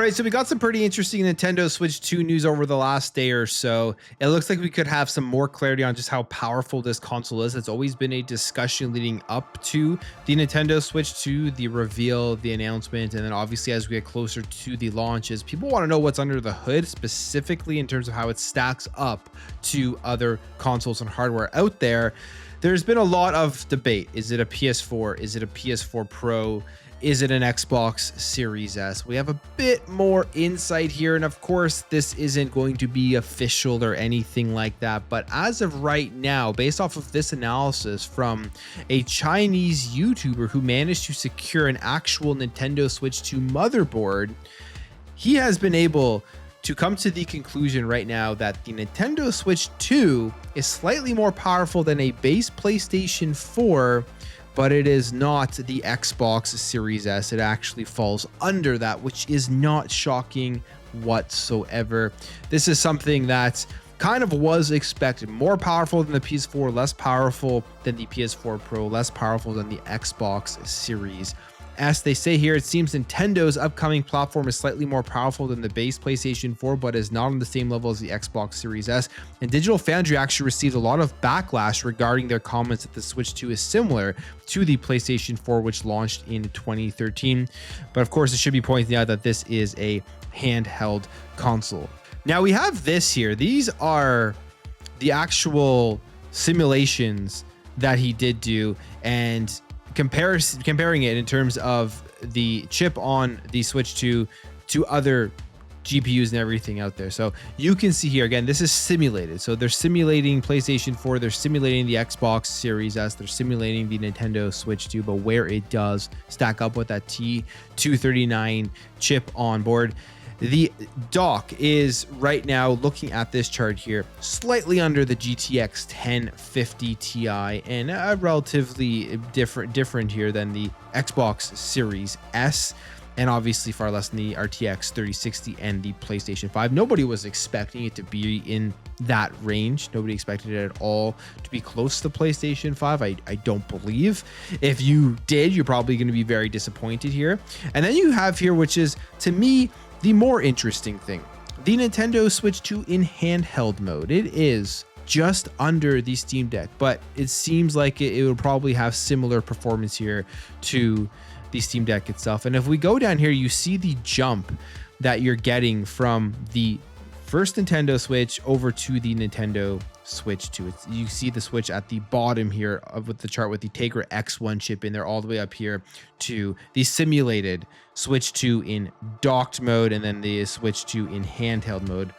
right, so we got some pretty interesting Nintendo Switch 2 news over the last day or so. It looks like we could have some more clarity on just how powerful this console is. It's always been a discussion leading up to the Nintendo Switch 2, the reveal, the announcement, and then obviously as we get closer to the launches, people want to know what's under the hood, specifically in terms of how it stacks up to other consoles and hardware out there. There's been a lot of debate. Is it a PS4? Is it a PS4 Pro? Is it an Xbox Series S? We have a bit more insight here, and of course this isn't going to be official or anything like that, but as of right now, based off of this analysis from a Chinese YouTuber who managed to secure an actual Nintendo Switch 2 motherboard, he has been able to come to the conclusion right now that the Nintendo Switch 2 is slightly more powerful than a base PlayStation 4, but it is not the Xbox Series S. It actually falls under that, which is not shocking whatsoever. This is something that kind of was expected. More powerful than the PS4, less powerful than the PS4 Pro, less powerful than the Xbox Series S. They say here, it seems Nintendo's upcoming platform is slightly more powerful than the base PlayStation 4, but is not on the same level as the Xbox Series S. And Digital Foundry actually received a lot of backlash regarding their comments that the Switch 2 is similar to the PlayStation 4, which launched in 2013. But of course, it should be pointed out that this is a handheld console. Now we have this here. These are the actual simulations that he did do, and comparing it in terms of the chip on the Switch 2 to other GPUs and everything out there. So you can see here, again, this is simulated. So they're simulating PlayStation 4, they're simulating the Xbox Series S, they're simulating the Nintendo Switch 2, but where it does stack up with that T239 chip on board. The dock is right now, looking at this chart here, slightly under the GTX 1050 Ti, and relatively different here than the Xbox Series S, and obviously far less than the RTX 3060 and the PlayStation 5. Nobody was expecting it to be in that range. Nobody expected it at all to be close to the PlayStation 5. I don't believe. If you did, you're probably going to be very disappointed here. And then you have here, which is, to me, the more interesting thing, the Nintendo Switch 2 in handheld mode. It is just under the Steam Deck, but it seems like it will probably have similar performance here to the Steam Deck itself. And if we go down here, you see the jump that you're getting from the first Nintendo Switch over to the Nintendo Switch 2. You see the Switch at the bottom here with the chart with the Tegra X1 chip in there, all the way up here to the simulated Switch 2 in docked mode, and then the Switch 2 in handheld mode.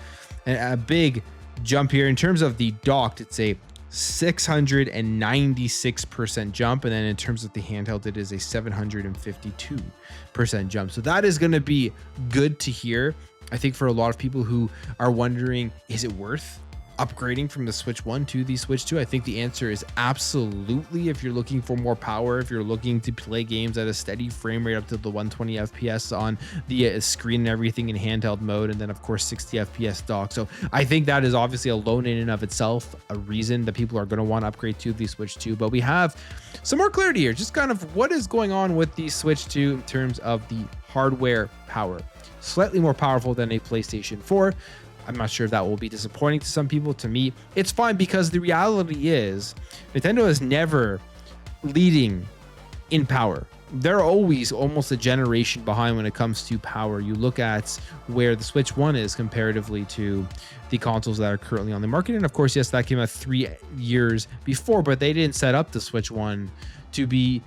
And a big jump here in terms of the docked, it's a 696% jump, and then in terms of the handheld, it is a 752% jump. So that is going to be good to hear, I think, for a lot of people who are wondering, is it worth upgrading from the Switch 1 to the Switch 2? I think the answer is absolutely. If you're looking for more power, if you're looking to play games at a steady frame rate up to the 120 FPS on the screen and everything in handheld mode, and then of course 60 FPS dock. So I think that is obviously alone in and of itself a reason that people are going to want to upgrade to the Switch 2. But we have some more clarity here, just kind of what is going on with the Switch 2 in terms of the hardware power. Slightly more powerful than a PlayStation 4. I'm not sure if that will be disappointing to some people. To me, it's fine, because the reality is Nintendo is never leading in power. They're always almost a generation behind when it comes to power. You look at where the Switch 1 is comparatively to the consoles that are currently on the market. And of course, yes, that came out 3 years before, but they didn't set up the Switch 1 to be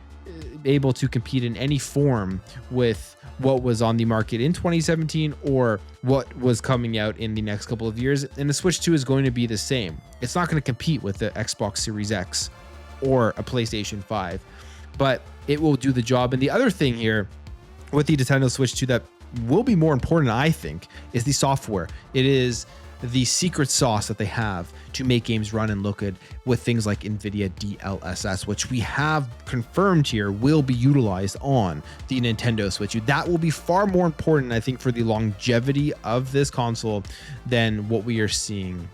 able to compete in any form with what was on the market in 2017 or what was coming out in the next couple of years. And the Switch 2 is going to be the same. It's not going to compete with the Xbox Series X or a PlayStation 5, but it will do the job. And the other thing here with the Nintendo Switch 2 that will be more important, I think, is the software. It is the secret sauce that they have to make games run and look good with things like NVIDIA DLSS, which we have confirmed here will be utilized on the Nintendo Switch 2. That will be far more important, I think, for the longevity of this console than what we are seeing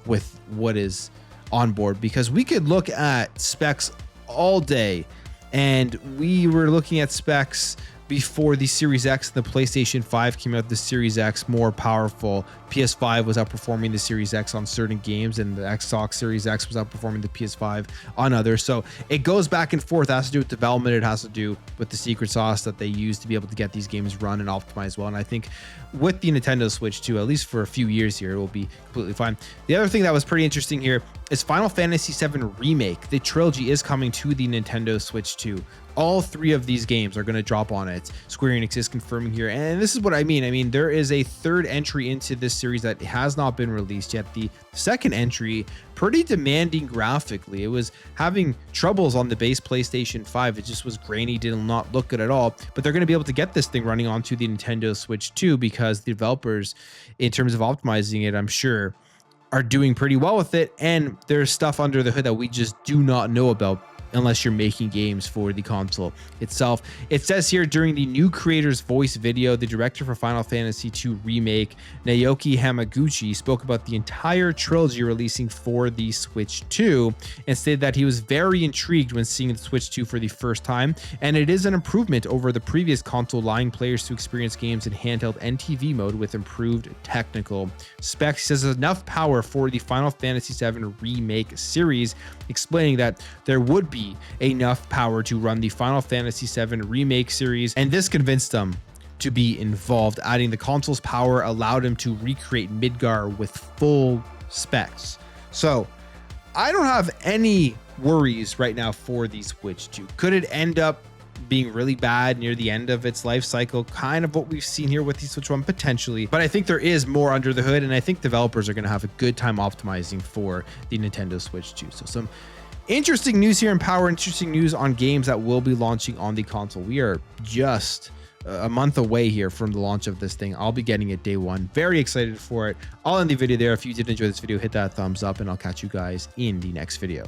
with what is on board, because we could look at specs all day, and we were looking at specs before the Series X and the PlayStation 5 came out, the Series X more powerful. PS5 was outperforming the Series X on certain games, and the Xbox Series X was outperforming the PS5 on others. So it goes back and forth. It has to do with development. It has to do with the secret sauce that they use to be able to get these games run and optimized well. And I think with the Nintendo Switch 2, at least for a few years here, it will be completely fine. The other thing that was pretty interesting here is Final Fantasy VII Remake. The trilogy is coming to the Nintendo Switch 2. All 3 of these games are going to drop on it. Square Enix is confirming here. And this is what I mean. I mean, there is a 3rd entry into this series that has not been released yet. The 2nd entry, pretty demanding graphically. It was having troubles on the base PlayStation 5. It just was grainy, did not look good at all. But they're going to be able to get this thing running onto the Nintendo Switch 2 because the developers, in terms of optimizing it, I'm sure, are doing pretty well with it. And there's stuff under the hood that we just do not know about unless you're making games for the console itself. It says here, during the new creator's voice video, the director for Final Fantasy II Remake, Naoki Hamaguchi, spoke about the entire trilogy releasing for the Switch 2 and stated that he was very intrigued when seeing the Switch 2 for the first time, and it is an improvement over the previous console, allowing players to experience games in handheld NTV mode with improved technical specs. He says there's enough power for the Final Fantasy VII Remake series, explaining that there would be enough power to run the Final Fantasy VII Remake series, and this convinced them to be involved. Adding the console's power allowed him to recreate Midgar with full specs. So I don't have any worries right now for the Switch 2. Could it end up being really bad near the end of its life cycle, kind of what we've seen here with the Switch 1 potentially, but I think there is more under the hood, and I think developers are going to have a good time optimizing for the Nintendo Switch 2. So some interesting news here in Power, interesting news on games that will be launching on the console. We are just a month away here from the launch of this thing. I'll be getting it day 1. Very excited for it. I'll end the video there. If you did enjoy this video, hit that thumbs up, and I'll catch you guys in the next video.